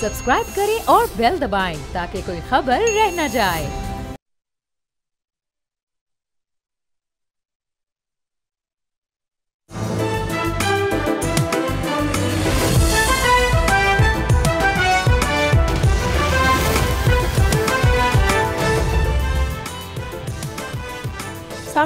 Subscribe करें और bell दबाएं ताकि कोई खबर रह न जाए।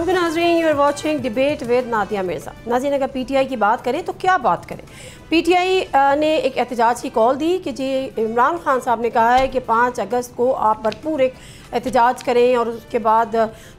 नाज़रीन, you are watching debate with Nadia Mirza. नाज़रीन, अगर पीटीआई की बात करें तो क्या बात करें। पीटीआई ने एक एहतजाज की कॉल दी कि जी इमरान खान साहब ने कहा है कि 5 अगस्त को आप भरपूर एक एहतजाज करें और उसके बाद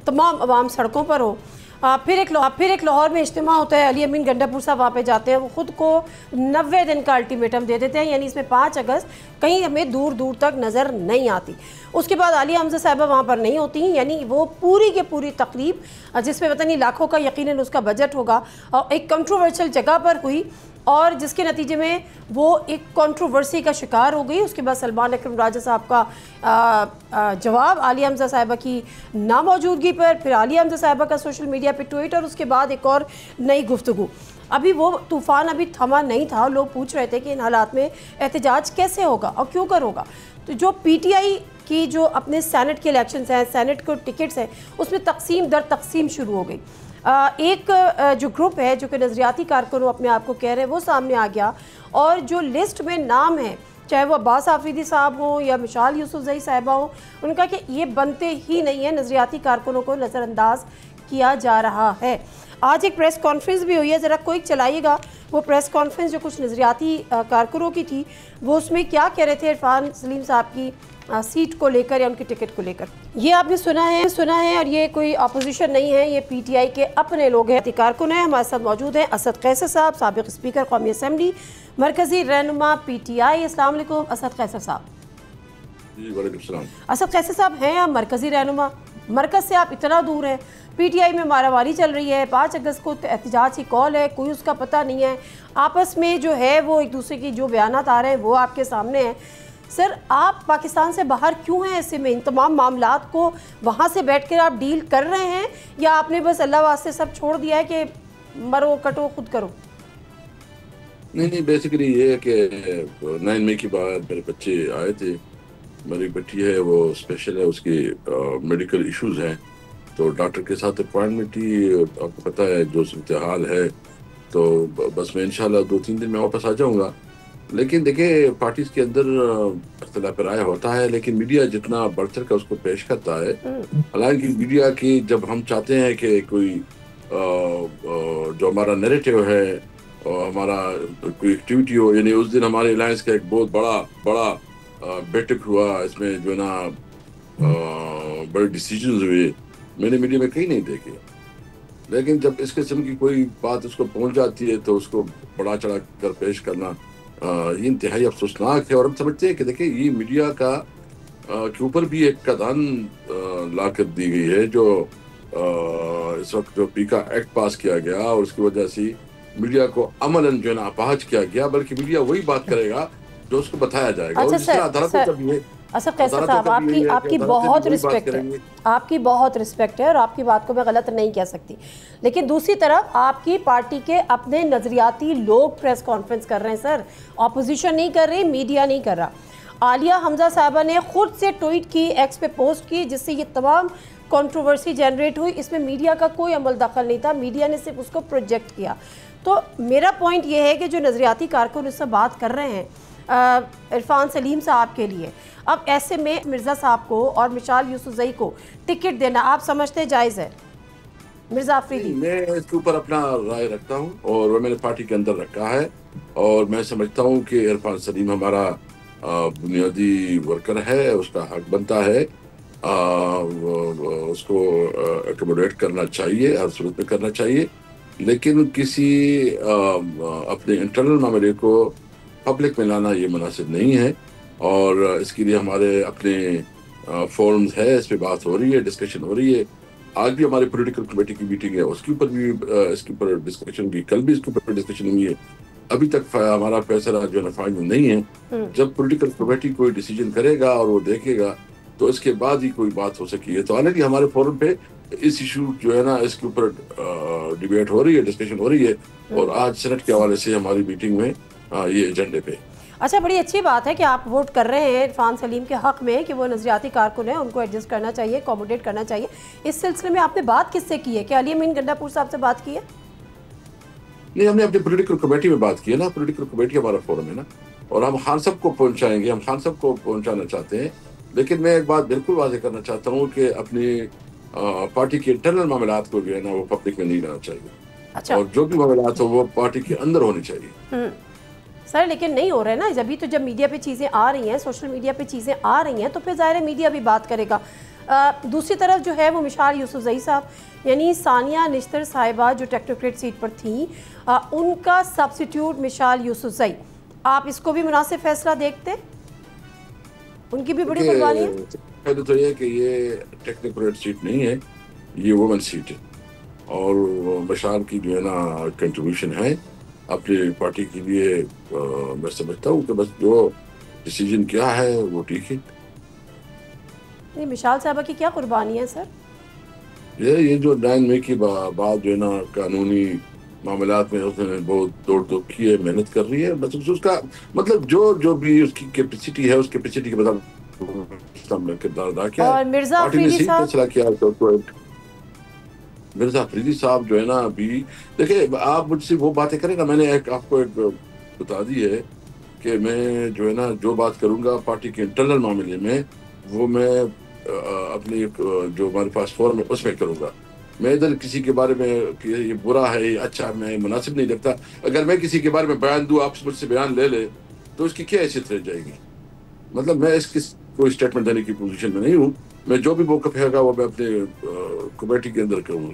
तमाम अवाम सड़कों पर हो। फिर एक लाहौर में इज्तिमा होता है, अली अमीन गंडापुर साहब वहाँ पे जाते हैं, वो ख़ुद को 90 दिन का अल्टीमेटम दे देते हैं, यानी इसमें 5 अगस्त कहीं हमें दूर दूर तक नज़र नहीं आती। उसके बाद आलिया हमजा साहिबा वहाँ पर नहीं होती, यानी वो पूरी के पूरी तकरीब जिसमें पता नहीं लाखों का यकीनन उसका बजट होगा और एक कंट्रोवर्शियल जगह पर हुई और जिसके नतीजे में वो एक कंट्रोवर्सी का शिकार हो गई। उसके बाद सलमान अकरम राजा साहब का जवाब आलिया हमजा साहिबा की नामौजूदगी पर, फिर आलिया हमजा साहिबा का सोशल मीडिया पे ट्वीट और उसके बाद एक और नई गुफ्तगू। अभी वो तूफ़ान अभी थमा नहीं था, लोग पूछ रहे थे कि इन हालात में एहतजाज कैसे होगा और क्यों कर होगा। तो जो पीटीआई की जो अपने सेनेट के इलेक्शंस हैं, सेनेट को टिकट्स हैं, उसमें तकसीम दर तकसीम शुरू हो गई। एक जो ग्रुप है जो कि नज़रियाती कारकुनों अपने आप को कह रहे हैं, वो सामने आ गया और जो लिस्ट में नाम है, चाहे वो अब्बास आफरीदी साहब हो या मिशाल यूसुफजई साहिबा हो, उनका कि ये बनते ही नहीं है, नज़रियाती कारकुनों को नज़रअंदाज किया जा रहा है। आज एक प्रेस कॉन्फ्रेंस भी हुई है, ज़रा कोई चलाइएगा वो प्रेस कॉन्फ्रेंस जो कुछ नज़रियाती कारकुनों की थी, वो उसमें क्या कह रहे थे इरफान सलीम साहब की सीट को लेकर या उनकी टिकट को लेकर। ये आपने सुना है और ये कोई अपोजिशन नहीं है, ये पीटीआई के अपने लोग हैं, कारकुन हैं। हमारे साथ मौजूद हैं असद कैसर साहब, साबिक स्पीकर कौमी असम्बली, मरकज़ी रहनुमा पीटीआई। अस्सलाम वालेकुम असद कैसर साहब। जी वालेकुम सलाम। असद कैसर साहब हैं आप मरकज़ी रहनुमा, मरकज़ से आप इतना दूर हैं, पीटीआई में मारामारी चल रही है, 5 अगस्त को एहतजाज की कॉल है, कोई उसका पता नहीं है, आपस में जो है वो एक दूसरे की जो बयानात आ रहे हैं वो आपके सामने हैं। सर, आप पाकिस्तान से बाहर क्यों हैं ऐसे में? इन तमाम मामलात को वहाँ से बैठ कर आप डील कर रहे हैं या आपने बस अल्लाह वास्ते सब छोड़ दिया है कि मरो कटो खुद करो? नहीं, बेसिकली ये है कि 9 मई के बाद मेरे बच्चे आए थे। मेरी बेटी है वो स्पेशल है, उसकी मेडिकल इश्यूज हैं, तो डॉक्टर के साथ अपॉइंटमेंट ही आपको पता है जो सूरत-ए-हाल है, तो बस मैं इंशाल्लाह 2-3 दिन में वापस आ जाऊँगा। लेकिन देखिए पार्टीज के अंदर इख्तिलाफ राय होता है, लेकिन मीडिया जितना बढ़ चढ़ कर उसको पेश करता है, हालांकि मीडिया की जब हम चाहते हैं कि कोई जो हमारा नैरेटिव है और हमारा कोई एक्टिविटी हो, यानी उस दिन हमारे अलायंस का एक बहुत बड़ा बैठक हुआ, इसमें जो है ना बड़े डिसीजंस हुए, मैंने मीडिया में कहीं नहीं देखे। लेकिन जब इस किस्म की कोई बात उसको पहुंच जाती है तो उसको बढ़ा चढ़ा कर पेश करना ये इंतहाई अफसोसनाक है। और हम समझते हैं कि देखिए ये मीडिया का के ऊपर भी एक कदान ला कर दी गई है, जो इस वक्त जो पीका एक्ट पास किया गया और उसकी वजह से मीडिया को अमलन जो है ना अपाहज किया गया, बल्कि मीडिया वही बात करेगा जो उसको बताया जाएगा। अच्छा सर, असद कैसर साहब, आपकी बहुत रिस्पेक्ट है, आपकी बहुत रिस्पेक्ट है और आपकी बात को मैं गलत नहीं कह सकती, लेकिन दूसरी तरफ आपकी पार्टी के अपने नज़रियाती लोग प्रेस कॉन्फ्रेंस कर रहे हैं। सर, अपोजिशन नहीं कर रही, मीडिया नहीं कर रहा। आलिया हमजा साहिबा ने खुद से ट्वीट की, एक्स पे पोस्ट की, जिससे ये तमाम कंट्रोवर्सी जनरेट हुई। इसमें मीडिया का कोई अमल दखल नहीं था, मीडिया ने सिर्फ उसको प्रोजेक्ट किया। तो मेरा पॉइंट ये है कि जो नज़रियाती कारकुन इससे बात कर रहे हैं इरफान सलीम साहब के लिए, अब ऐसे में मिर्ज़ा साहब को और मिशाल यूसुफजई को टिकट देना आप समझते जायज़ है? मिर्ज़ा आफरीदी, मैं इसके ऊपर अपना राय रखता हूँ और वो मैंने पार्टी के अंदर रखा है, और मैं समझता हूँ कि इरफान सलीम हमारा बुनियादी वर्कर है, उसका हक बनता है, उसको एकोमोडेट करना चाहिए, हर सूरत में करना चाहिए। लेकिन किसी अपने इंटरनल मामले को पब्लिक में लाना ये मुनासिब नहीं है, और इसके लिए हमारे अपने फोरम्स है, इस पर बात हो रही है, डिस्कशन हो रही है। आज भी हमारी पॉलिटिकल कमेटी की मीटिंग है, उसके ऊपर भी इसके ऊपर डिस्कशन की, कल भी इसके ऊपर डिस्कशन हुई है। अभी तक हमारा फैसला जो है फाइनल नहीं है। जब पॉलिटिकल कमेटी कोई डिसीजन करेगा और वो देखेगा तो इसके बाद ही कोई बात हो सकी है। तो ऑलरेडी हमारे फोरम पे इस इशू जो है ना इसके ऊपर डिबेट हो रही है, डिस्कशन हो रही है, और आज सेनेट के हवाले से हमारी मीटिंग में ये एजेंडे पे। اچھا، بڑی اچھی بات ہے کہ آپ ووٹ کر رہے ہیں عرفان سلیم کے حق میں کہ وہ نظریاتی کارکن ہیں، ان کو ایڈجسٹ کرنا چاہیے، اکوموڈیٹ کرنا چاہیے. اس سلسلے میں آپ نے بات کس سے کی ہے؟ کیا علی امین گنڈا پور صاحب سے بات کی ہے؟ نہیں، ہم نے اپنی پولیٹیکل کمیٹی میں بات کی ہے نا. پولیٹیکل کمیٹی ہمارا فورم ہے نا، اور ہم خان صاحب کو پہنچائیں گے، ہم خان صاحب کو پہنچانا چاہتے ہیں. لیکن میں ایک بات بالکل واضح کرنا چاہتا ہوں کہ اپنی پارٹی کے انٹرنل معاملات کو جو ہے نا وہ پبلک میں نہیں لانا چاہیے. اچھا اور جو بھی معاملات ہو وہ پارٹی کے اندر ہونے چاہیے. سر، لیکن نہیں ہو رہا ہے نا. ابھی تو جب میڈیا پہ چیزیں آ رہی ہیں، سوشل میڈیا پہ چیزیں آ رہی ہیں، تو پھر ظاہر ہے میڈیا بھی بات کرے گا. دوسری طرف جو ہے وہ مشال یوسفزئی صاحب، یعنی ثانیہ نشتر صاحبہ جو ٹیکنوکریٹ سیٹ پر تھیں، ان کا سبسٹیٹیوٹ مشال یوسفزئی، آپ اس کو بھی مناسب فیصلہ دیکھتے؟ ان کی بھی بڑی قربانی ہے. پہلے تو یہ کہ یہ ٹیکنوکریٹ سیٹ نہیں ہے، یہ وومن سیٹ ہے. اور مشال کی جو ہے نا کنٹریبیوشن ہے اپنی پارٹی کے لیے. میں سمجھتا ہوں کہ بس جو ڈیسیجن کیا ہے وہ ٹھیک ہے. مشال صاحبہ کی کیا قربانی ہے سر؟ یہ جو 9 مئی کی بعد جو ہے نا قانونی معاملات میں اس نے بہت دوڑ دھوپ کی ہے، محنت کر رہی ہے. بس اس کا مطلب جو بھی اس کی کیپیسٹی ہے، اس کیپیسٹی کے مطابق کردار ادا کیا ہے. اور مرزا پارٹی نے افریدی صحیح صاحب، فیصلہ کیا. مرزا افریدی صاحب جو ہے نا ابھی دیکھیں، آپ مجھ سے وہ باتیں کریں گا. میں نے آپ کو ایک بتا دی ہے کہ میں جو ہے نا جو بات کروں گا پارٹی کے انٹرنل معاملے میں، وہ میں اپنی جو ہمارے پاس فورم ہے اس میں کروں گا. میں ادھر کسی کے بارے میں کہ یہ برا ہے، یہ اچھا، میں مناسب نہیں لگتا. اگر میں کسی کے بارے میں بیان دوں، آپ مجھ سے بیان لے لے، تو اس کی کیا حیثیت رہ جائے گی؟ مطلب میں اس کی کوئی اسٹیٹمنٹ دینے کی پوزیشن میں نہیں ہوں. میں جو بھی موقف ہے گا وہ میں اپنے کمیٹی کے اندر کروں گا.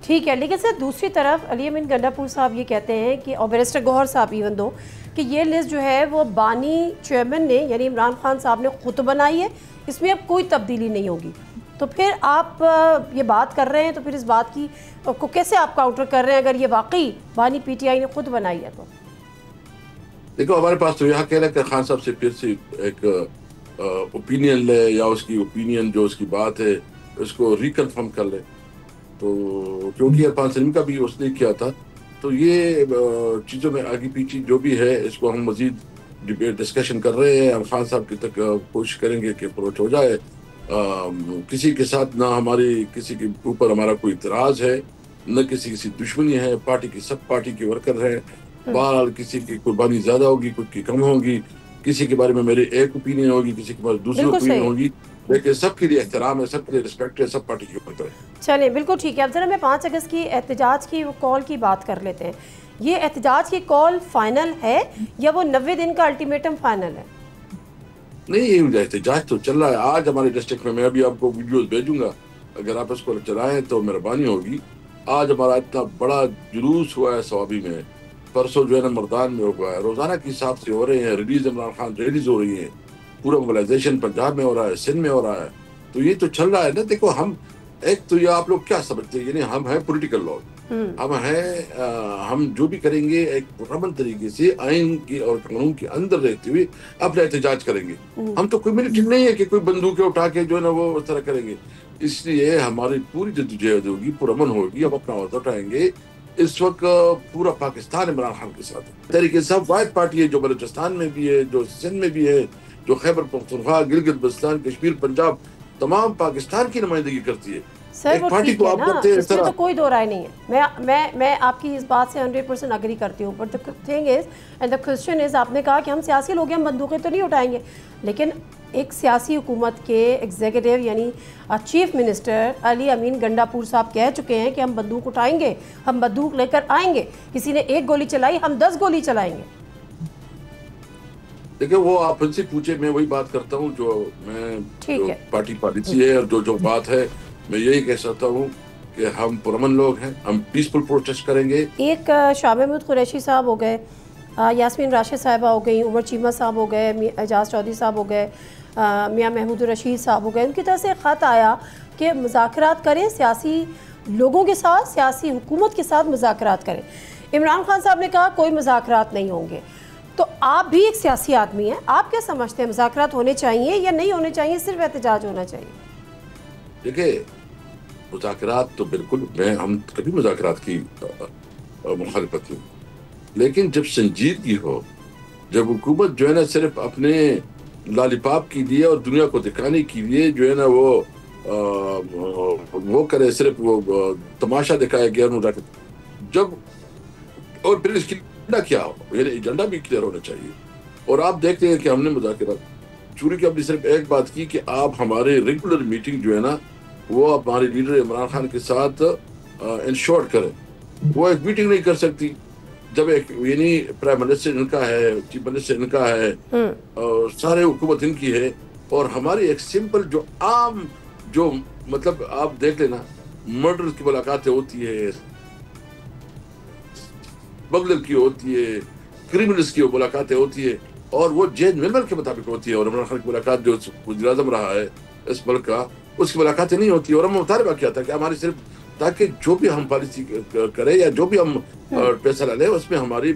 ٹھیک ہے. لیکن سر دوسری طرف علی امین گنڈا پور صاحب یہ کہتے ہیں کہ، اور بیرسٹر گوہر صاحب ایون دو، کہ یہ لسٹ جو ہے وہ بانی چیئرمین نے یعنی عمران خان صاحب نے خود بنائی ہے، اس میں اب کوئی تبدیلی نہیں ہوگی. تو پھر آپ یہ بات کر رہے ہیں تو پھر اس بات کی کو کیسے آپ کاؤنٹر کر رہے ہیں اگر یہ واقعی بانی پی ٹی آئی نے خود بنائی ہے؟ تو دیکھو، ہمارے پاس تو یہاں کہہ رہے کہ خان صاحب سے پھر سے ایک اوپینین لے، یا اس کی اوپینین جو اس کی بات ہے اس کو ریکنفرم کر لے. تو کیونکہ عرفان سلیم کا بھی اس نے کیا تھا، تو یہ چیزوں میں آگے پیچھے جو بھی ہے اس کو ہم مزید ڈبیٹ ڈسکشن کر رہے ہیں. خان صاحب کی تک کوشش کریں گے کہ اپروچ ہو جائے. کسی کے ساتھ نہ ہماری کسی کے اوپر ہمارا کوئی اعتراض ہے، نہ کسی دشمنی ہے. پارٹی کی سب پارٹی کے ورکر ہیں. بہرحال کسی کی قربانی زیادہ ہوگی، کچھ کی کم ہوگی، کسی کے بارے میں میری ایک اوپینین ہوگی، کسی کے بارے دوسری اوپینین ہوگی، لیکن سب کے لیے احترام ہے، سب کے لیے رسپیکٹ ہے، سب پارٹی کے ورکر ہے. چلیں بالکل ٹھیک ہے. اب ذرا میں 5 اگست کی احتجاج کی کال کی بات کر لیتے ہیں. یہ احتجاج کی کال فائنل ہے یا وہ 90 دن کا الٹیمیٹم فائنل ہے؟ نہیں، یہ احتجاج تو چل رہا ہے. آج ہمارے ڈسٹرکٹ میں ابھی آپ کو ویڈیوز بھیجوں گا، اگر آپ اس کو چلائیں تو مہربانی ہوگی. آج ہمارا اتنا بڑا جلوس ہوا ہے سوابی میں، پرسوں جو ہے نا مردان میں ہوا ہے. روزانہ کے حساب سے ہو رہے ہیں ریلیز، عمران خان ریلیز ہو رہی ہیں. پورا موبلائزیشن پنجاب میں ہو رہا ہے، سندھ میں ہو رہا ہے. تو یہ تو چل رہا ہے نا. دیکھو، ہم ایک تو یہ آپ لوگ کیا سمجھتے ہیں، یعنی ہم ہیں پولیٹیکل لوگ، ہم جو بھی کریں گے ایک پرامن طریقے سے آئین کی اور قانون کے اندر رہتے ہوئے اپنا احتجاج کریں گے. ہم تو کوئی ملٹنٹ نہیں ہے کہ کوئی بندوقیں اٹھا کے جو ہے نا وہ اس طرح کریں گے. اس لیے ہماری پوری جدوجہد ہوگی، پرامن ہوگی. ہم اپنا عہدہ اٹھائیں گے. اس وقت پورا پاکستان عمران خان کے ساتھ ہے. تحریک انصاف واحد پارٹی ہے جو بلوچستان میں بھی ہے، جو سندھ میں بھی ہے، جو خیبر پختونخوا، گلگت بلتستان، کشمیر، پنجاب، تمام پاکستان کی نمائندگی کرتی ہے. سر وہ ٹھیک ہے نا، اس میں تو کوئی دو رائے نہیں ہے. میں آپ کی اس بات سے 100% اگری کرتی ہوں. But the thing is and the question is، آپ نے کہا کہ ہم سیاسی لوگ ہیں، ہم بندوقیں تو نہیں اٹھائیں گے. لیکن ایک سیاسی حکومت کے ایگزیکٹو یعنی چیف منسٹر علی امین گنڈا پور صاحب کہہ چکے ہیں کہ ہم بندوق اٹھائیں گے، ہم بندوق لے کر آئیں گے. کسی نے 1 گولی چلائی، ہم 10 گولی چلائیں گے. دیکھیں، وہ آپ ان سے پوچھے، میں وہی بات کرتا ہوں جو میں پارٹی پالیسی ہے، اور جو بات ہے میں یہی کہہ سکتا ہوں کہ ہم پرامن لوگ ہیں. ہم پیسفل پروٹیسٹ کریں گے. ایک شاہ محمود قریشی صاحب ہو گئے، یاسمین راشد صاحبہ ہو گئی، عمر چیمہ صاحب ہو گئے، اعجاز چودھری صاحب ہو گئے، میاں محمود الرشید صاحب ہو گئے. ان کی طرف سے خط آیا کہ مذاکرات کریں، سیاسی لوگوں کے ساتھ، سیاسی حکومت کے ساتھ مذاکرات کریں. عمران خان صاحب نے کہا کوئی مذاکرات نہیں ہوں گے. تو آپ بھی ایک سیاسی آدمی ہیں، آپ کیا سمجھتے ہیں، مذاکرات ہونے چاہیے یا نہیں ہونے چاہیے، صرف احتجاج ہونا چاہیے؟ دیکھیں، مذاکرات تو بالکل ہم کبھی مذاکرات کی مخالفت ہوں، لیکن جب سنجیدگی ہو جب حکومت جو ہے نا صرف اپنے لالی پاپ کے لیے اور دنیا کو دکھانے کے لیے جو ہے نا وہ کرے، صرف وہ تماشا دکھایا گیا جب، اور پھر اس کی ایجنڈا کیا ہو، یعنی ایجنڈا بھی کلیئر ہونا چاہیے. اور آپ دیکھتے ہیں کہ ہم نے مذاکرات چوری کی اپنی صرف ایک بات کی کہ آپ ہمارے ریگولر میٹنگ جو ہے نا وہ آپ ہمارے لیڈر عمران خان کے ساتھ انشور کریں. وہ ایک میٹنگ نہیں کر سکتی جب ایک یعنی پرائم منسٹر ان کا ہے، چیف منسٹر ان کا ہے، سارے حکومت ان کی ہے، اور ہماری ایک سمپل جو عام جو مطلب آپ دیکھ لینا مرڈر کی ملاقاتیں ہوتی ہے، بغلر کی ہوتی ہے، کریمنلز کی ملاقاتیں ہوتی ہے، اور وہ جیج ممبر کے مطابق ہوتی ہے. اور عمران خان کی ملاقات جو وزیر اعظم رہا ہے اس ملک کا، اس کی ملاقاتیں نہیں ہوتی. اور ہم مطالبہ کیا تھا کہ ہماری صرف تاکہ جو بھی ہم پالیسی کریں یا جو بھی ہم فیصلہ لیں اس میں ہماری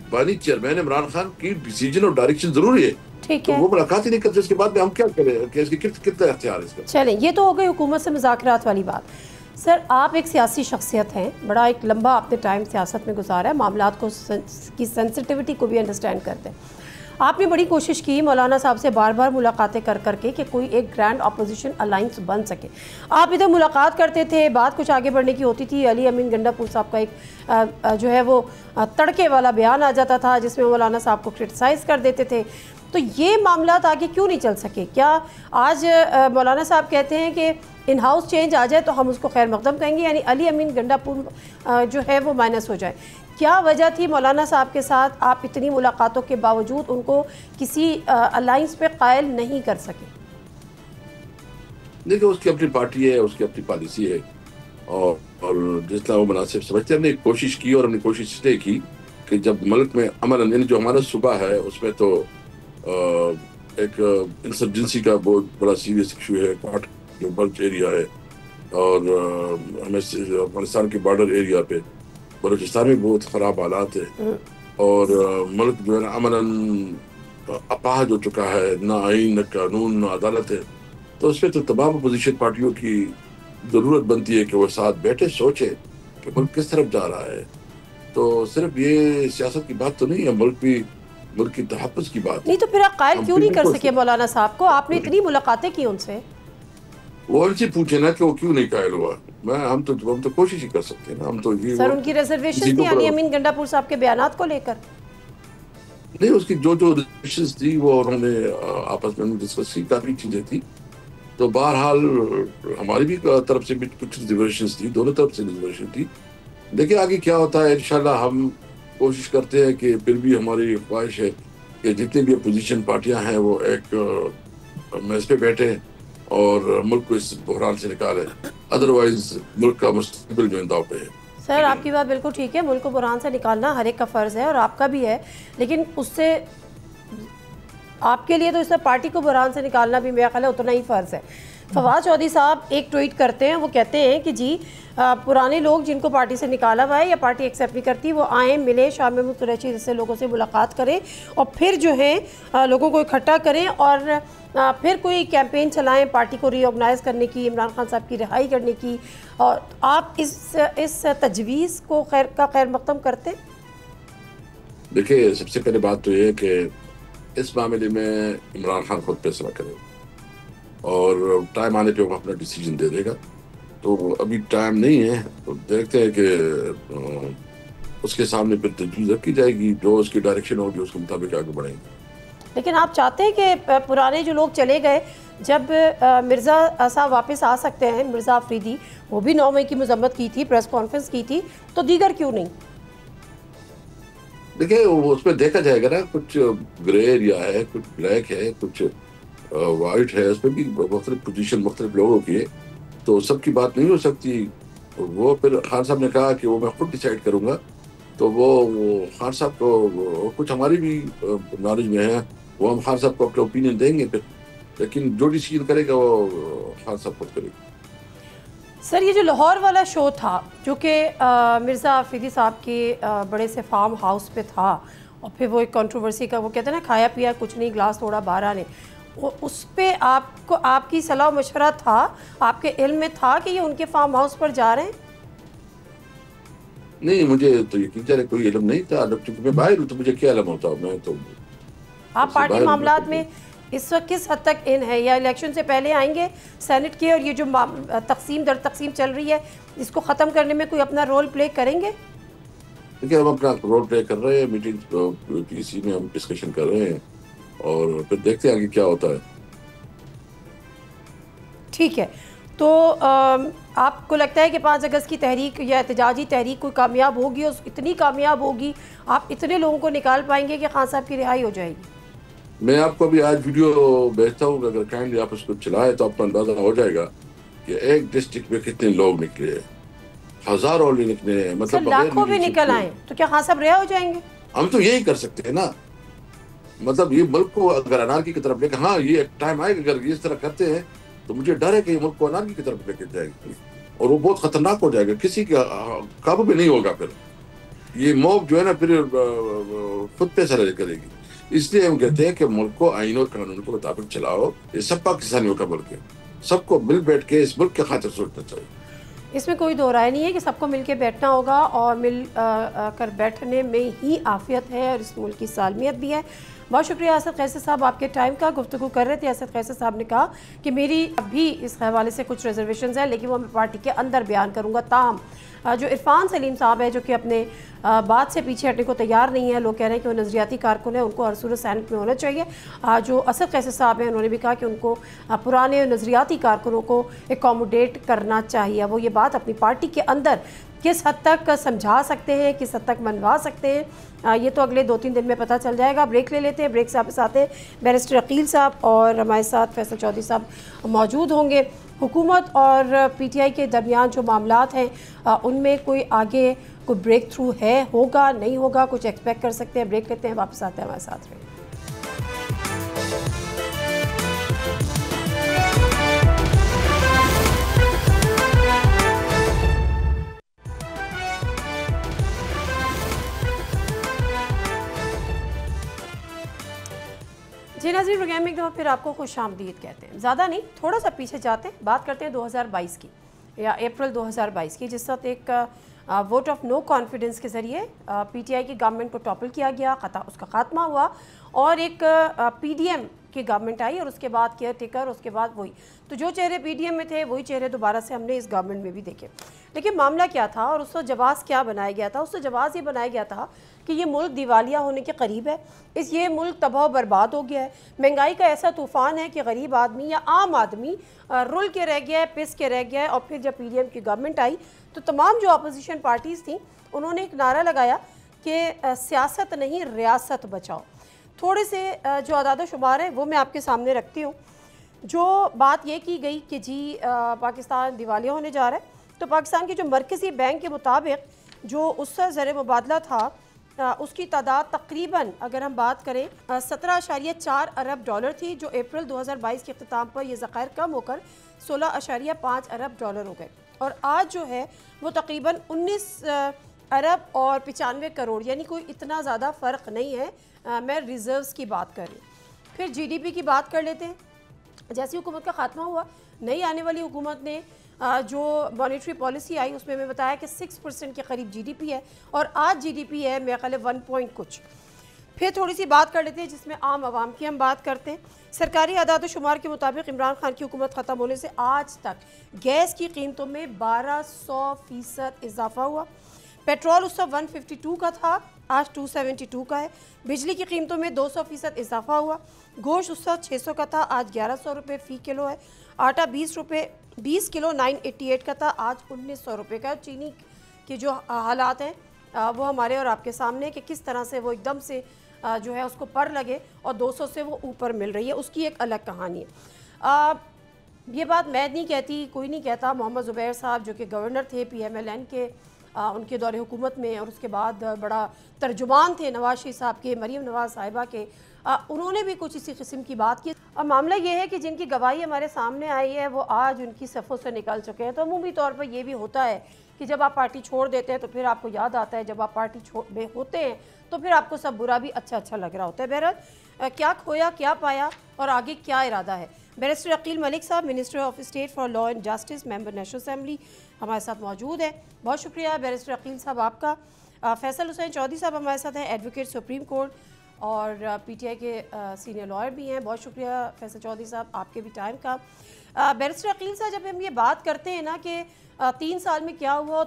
بانی چیئرمین عمران خان کی ڈیسیجن اور ڈائریکشن ضروری ہے. ٹھیک تو ہے، وہ ملاقات ہی نہیں کرتے، اس کے بعد میں ہم کیا کریں کہ اس کی کتنا اختیار ہے اس کا. چلیں یہ تو ہو گئی حکومت سے مذاکرات والی بات. سر آپ ایک سیاسی شخصیت ہیں، بڑا ایک لمبا آپ نے ٹائم سیاست میں گزارا ہے، معاملات کو کی سینسٹیوٹی کو بھی انڈرسٹینڈ کرتے ہیں. آپ نے بڑی کوشش کی مولانا صاحب سے بار بار ملاقاتیں کر کے کہ کوئی ایک گرینڈ اپوزیشن الائنس بن سکے. آپ ادھر ملاقات کرتے تھے، بات کچھ آگے بڑھنے کی ہوتی تھی، علی امین گنڈا پور صاحب کا ایک جو ہے وہ تڑکے والا بیان آ جاتا تھا جس میں مولانا صاحب کو کرٹیسائز کر دیتے تھے. تو یہ معاملات آگے کیوں نہیں چل سکے؟ کیا آج مولانا صاحب کہتے ہیں کہ ان ہاؤس چینج آ جائے تو ہم اس کو خیر مقدم کہیں گے، یعنی علی امین گنڈا پور جو ہے وہ مائنس ہو جائے؟ کیا وجہ تھی مولانا صاحب کے ساتھ آپ اتنی ملاقاتوں کے باوجود ان کو کسی الائنس پہ قائل نہیں کر سکے؟ دیکھیں اس کی اپنی پارٹی ہے، اس کی اپنی پالیسی ہے، اور جس طرح وہ مناسب سمجھتے ہیں. ہم نے کوشش کی، اور ہم نے کوشش اس لیے کی کہ جب ملک میں امن، یعنی جو ہمارا صوبہ ہے اس میں تو ایک انسرجنسی کا بہت بڑا سیریس ایشو ہے. پاٹ جو بلچ ایریا ہے، اور ہمیں افغانستان کے بارڈر ایریا پہ بلوچستان میں بہت خراب حالات ہے، اور ملک جو ہے نا امن اپاہج ہو چکا ہے، نہ آئین، نہ قانون، نہ عدالت ہے. تو اس پہ تو تمام اپوزیشن پارٹیوں کی ضرورت بنتی ہے کہ وہ ساتھ بیٹھے سوچے کہ ملک کس طرف جا رہا ہے. تو صرف یہ سیاست کی بات تو نہیں ہے، ملک کی تحفظ کی بات نہیں. تو پھر آپ قائل کیوں نہیں کر سکے مولانا صاحب کو؟ آپ نے اتنی ملاقاتیں کی ان سے. وہ ان سے پوچھے نا کہ وہ کیوں نہیں قائل ہوا. ہم تو کوشش ہی کر سکتے ہیں نا. ہم تو سر ان کی ریزرویشن تھی علی امین گنڈا پور صاحب کے بیانات کو لے کر؟ نہیں، اس کی جو ریزرویشنز تھی وہ انہوں نے آپس میں ڈسکس کی، کافی چیزیں تھی. تو بہرحال ہماری بھی طرف سے بھی کچھ ریزرویشنز تھی، دونوں طرف سے ریزرویشن تھی. دیکھیں آگے کیا ہوتا ہے. انشاءاللہ ہم کوشش کرتے ہیں کہ پھر بھی ہماری خواہش ہے کہ جتنی بھی اپوزیشن پارٹیاں ہیں وہ ایک میز پہ بیٹھے اور ملک کو اس بحران سے نکالے. ادروائز ملک کا مستقبل جو داؤ پہ ہے. سر آپ کی بات بالکل ٹھیک ہے، ملک کو بحران سے نکالنا ہر ایک کا فرض ہے اور آپ کا بھی ہے، لیکن اس سے آپ کے لیے تو اس سے پارٹی کو بحران سے نکالنا بھی میرا خیال ہے اتنا ہی فرض ہے. فواد چودھری صاحب ایک ٹویٹ کرتے ہیں، وہ کہتے ہیں کہ جی پرانے لوگ جن کو پارٹی سے نکالا ہوا ہے یا پارٹی ایکسیپٹ نہیں کرتی وہ آئیں، ملیں، شاہ محمود قریشی جیسے لوگوں سے ملاقات کریں اور پھر جو ہے لوگوں کو اکٹھا کریں اور پھر کوئی کیمپین چلائیں پارٹی کو ری آرگنائز کرنے کی، عمران خان صاحب کی رہائی کرنے کی. اور آپ اس تجویز کو خیر مقدم کرتے؟ دیکھیں سب سے پہلے بات تو یہ ہے کہ اس معاملے میں عمران خان خود فیصلہ کرے اور ٹائم آنے پہ وہ اپنا ڈیسیجن دے دے گا. تو ابھی ٹائم نہیں ہے، تو دیکھتے ہیں کہ اس کے سامنے پھر تجویز رکھی جائے گی، جو اس کی ڈائریکشن ہوگی اس کے مطابق آگے بڑھیں گے. لیکن آپ چاہتے ہیں کہ پرانے جو لوگ چلے گئے، جب مرزا صاحب واپس آ سکتے ہیں، مرزا آفریدی، وہ بھی 9 مئی کی مذمت کی تھی، پریس کانفرنس کی تھی، تو دیگر کیوں نہیں؟ دیکھیں اس میں دیکھا جائے گا نا، کچھ گرے ایریا ہے، کچھ بلیک ہے، کچھ وائٹ ہے، اس میں بھی مختلف پوزیشن مختلف لوگوں کی ہے، تو سب کی بات نہیں ہو سکتی. وہ پھر خان صاحب نے کہا کہ وہ میں خود ڈیسائیڈ کروں گا، تو وہ خان صاحب کو کچھ ہماری بھی نالج میں ہے، وہ ہم خان صاحب کو اپنا اوپینین دیں گے پھر، لیکن جو ڈیسیجن کرے گا وہ خان صاحب خود کرے گا. سر یہ جو لاہور والا شو تھا جو کہ مرزا آفریدی صاحب کے بڑے سے فارم ہاؤس پہ تھا، اور پھر وہ ایک کنٹروورسی کا وہ کہتے ہیں نا کھایا پیا کچھ نہیں، گلاس توڑا 12 نے، اس پہ آپ کی صلاح و مشورہ تھا، آپ کے علم میں تھا کہ یہ ان کے فارم ہاؤس پر جا رہے ہیں؟ نہیں، مجھے تو یقین چلے کوئی علم نہیں تھا، چونکہ میں باہر ہوں تو مجھے کیا علم ہوتا. میں تو आप पार्टी मामलात में इस वक्त किस हद तक इन है, या इलेक्शन से पहले आएंगे सेनेट के, और ये जो तकसीम दर तकसीम चल रही है इसको ख़त्म करने में कोई अपना रोल प्ले करेंगे? देखिए, हम अपना रोल प्ले कर रहे हैं, मीटिंग पीसी में हम डिस्कशन कर रहे हैं और फिर देखते हैं आगे क्या होता है। ठीक है, तो आपको लगता है कि 5 अगस्त की तहरीक या एहतजाजी तहरीक कोई कामयाब होगी, और इतनी कामयाब होगी आप इतने लोगों को निकाल पाएंगे कि खान साहब की रिहाई हो जाएगी? मैं आपको अभी आज वीडियो भेजता हूँ, अगर काइंडली आप उसको चलाएं तो आपको अंदाजा हो जाएगा कि एक डिस्ट्रिक्ट में कितने लोग निकले, हजारों लोग निकले हैं, मतलब लाखों भी निकल आए तो क्या खान साहब रिहा हो जाएंगे? हम तो यही कर सकते हैं ना, मतलब ये मुल्क को अगर अनारकी की तरफ लेकर, हाँ ये एक टाइम आएगा अगर इस तरह करते हैं तो मुझे डर है कि ये मुल्क को अनारकी की तरफ लेकर जाएंगे और वो बहुत खतरनाक हो जाएगा, किसी का काबू में नहीं होगा। फिर ये मौक जो है ना फिर खुद पे असर करेगी। इसलिए हम कहते हैं कि मुल्क को आइन और कानून के मुताबिक चलाओ। ये सब पाकिस्तानियों का मुल्क है, सबको मिल बैठ के इस मुल्क के खातिर सोचना चाहिए। इसमें कोई दो राय नहीं है कि सबको मिलकर बैठना होगा, और मिल कर बैठने में ही आफियत है और इस मुल्क की सालमियत भी है। बहुत शुक्रिया असद कैसर साहब आपके टाइम का। गुफ्तगू कर रहे थे असद कैसर साहब ने कहा कि मेरी अभी इस हवाले से कुछ रिजर्वेशंस हैं, लेकिन वो मैं पार्टी के अंदर बयान करूँगा। ताहम जो इरफान सलीम साहब है, जो कि अपने बात से पीछे हटने को तैयार नहीं है, लोग कह रहे हैं कि वो नज़रियाती कारकुन है, उनको हर सूरत सैनेट में होना चाहिए। जो असद कैसर साहब हैं उन्होंने भी कहा कि उनको पुराने नज़रियाती कारकुनों को एकोमोडेट करना चाहिए। वो ये बात अपनी पार्टी के अंदर किस हद तक समझा सकते हैं, किस हद तक मनवा सकते हैं, ये तो अगले 2-3 दिन में पता चल जाएगा। ब्रेक ले लेते हैं, ब्रेक से आपके साथ हैं बैरिस्टर अकील साहब और हमारे साथ फैसल चौधरी साहब मौजूद होंगे। हुकूमत और PTI के दरमियान जो मामलात हैं उनमें कोई आगे कोई ब्रेक थ्रू है, होगा नहीं होगा, कुछ एक्सपेक्ट कर सकते हैं? ब्रेक लेते हैं, वापस आते हैं, हमारे साथ रहें। जी नाज़रीन, प्रोग्राम में एक दफ़ा फिर आपको खुश आमदीद कहते हैं। ज़्यादा नहीं, थोड़ा सा पीछे जाते हैं, बात करते हैं 2022 की, या अप्रैल 2022 की, जिस वक्त एक वोट ऑफ नो कॉन्फिडेंस के ज़रिए PTI की गवर्नमेंट को टॉपल किया गया, उसका खात्मा हुआ और एक PDM की गवर्नमेंट आई, और उसके बाद केयर टेकर, उसके बाद वही। तो जो चेहरे PDM में थे वही चेहरे दोबारा से हमने इस गवर्नमेंट में भी देखे। लेकिन मामला क्या था और उसका जवाब क्या बनाया गया था? उसका जवाब ये बनाया गया था कि ये मुल्क दिवालिया होने के करीब है, ये मुल्क तबाह बर्बाद हो गया है, महंगाई का ऐसा तूफ़ान है कि गरीब आदमी या आम आदमी रुल के रह गया है, पिस के रह गया है। और फिर जब PDM की गवर्नमेंट आई तो तमाम जो अपोजिशन पार्टीज़ थी उन्होंने एक नारा लगाया कि सियासत नहीं, रियासत बचाओ। थोड़े से जो अदाद शुमार है वो मैं आपके सामने रखती हूँ। जो बात ये की गई कि जी पाकिस्तान दिवालिया होने जा रहा है, तो पाकिस्तान के जो मरकज़ी बैंक के मुताबिक जो उससे ज़र मुबादला था उसकी तादाद तकरीबन अगर हम बात करें 17.4 अरब डॉलर थी, जो अप्रैल 2022 के अख्ताम पर यह ज़ख़ायर कम होकर 16.5 अरब डॉलर हो गए। और आज जो है वो तकरीबन 19 अरब और 95 करोड़, यानी कोई इतना ज़्यादा फ़र्क नहीं है। मैं रिज़र्व्स की बात कर रही हूँ। फिर GDP की बात कर लेते हैं। जैसी हुकूमत का खात्मा हुआ, नई आने वाली हुकूमत ने जो मॉनेटरी पॉलिसी आई उसमें मैं बताया कि 6% के करीब GDP है, और आज GDP है मेरे ख्याल 1 पॉइंट कुछ। फिर थोड़ी सी बात कर लेते हैं जिसमें आम आवाम की हम बात करते हैं। सरकारी आदाद शुमार के मुताबिक इमरान खान की हुकूमत ख़त्म होने से आज तक गैस की कीमतों में 1200% इजाफा हुआ। पेट्रोल उस वक्त 152 का था, आज 272 का है। बिजली की कीमतों में 200% इजाफा हुआ। गोश्त उस वक्त 600 का था, आज 1100 रुपये फ़ी किलो है। आटा 20 किलो 988 का था, आज 1900 रुपये का। चीनी के जो हालात हैं वो हमारे और आपके सामने कि किस तरह से वो एकदम से जो है उसको पर लगे और 200 से वो ऊपर मिल रही है, उसकी एक अलग कहानी है। ये बात मैं नहीं कहती, कोई नहीं कहता। मोहम्मद ज़ुबैर साहब जो कि गवर्नर थे PMLN के, उनके दौरे हुकूमत में, और उसके बाद बड़ा तर्जुमान थे नवाज शरीफ साहब के, मरीम नवाज साहिबा के, उन्होंने भी कुछ इसी किस्म की बात की। अब मामला ये है कि जिनकी गवाही हमारे सामने आई है वो आज उनकी सफ़ों से निकल चुके हैं। तो अमूमी तौर पर यह भी होता है कि जब आप पार्टी छोड़ देते हैं तो फिर आपको याद आता है, जब आप पार्टी में होते हैं तो फिर आपको सब बुरा भी अच्छा अच्छा लग रहा होता है। बहरहाल क्या खोया, क्या पाया और आगे क्या इरादा है। बैरिस्टर अकील मलिक साहब, minister of state for law and justice, member national assembly, हमारे साथ मौजूद है। बहुत शुक्रिया बैरिस्टर अकील साहब आपका। फैसल हुसैन चौधरी साहब हमारे साथ हैं, एडवोकेट सुप्रीम कोर्ट, اور پی ٹی آئی کے سینئر لائر بھی ہیں. بہت شکریہ فیصل چودھری صاحب آپ کے بھی ٹائم کا. بیرسٹر عقیل صاحب جب ہم یہ بات کرتے ہیں نا کہ 3 سال میں کیا ہوا اور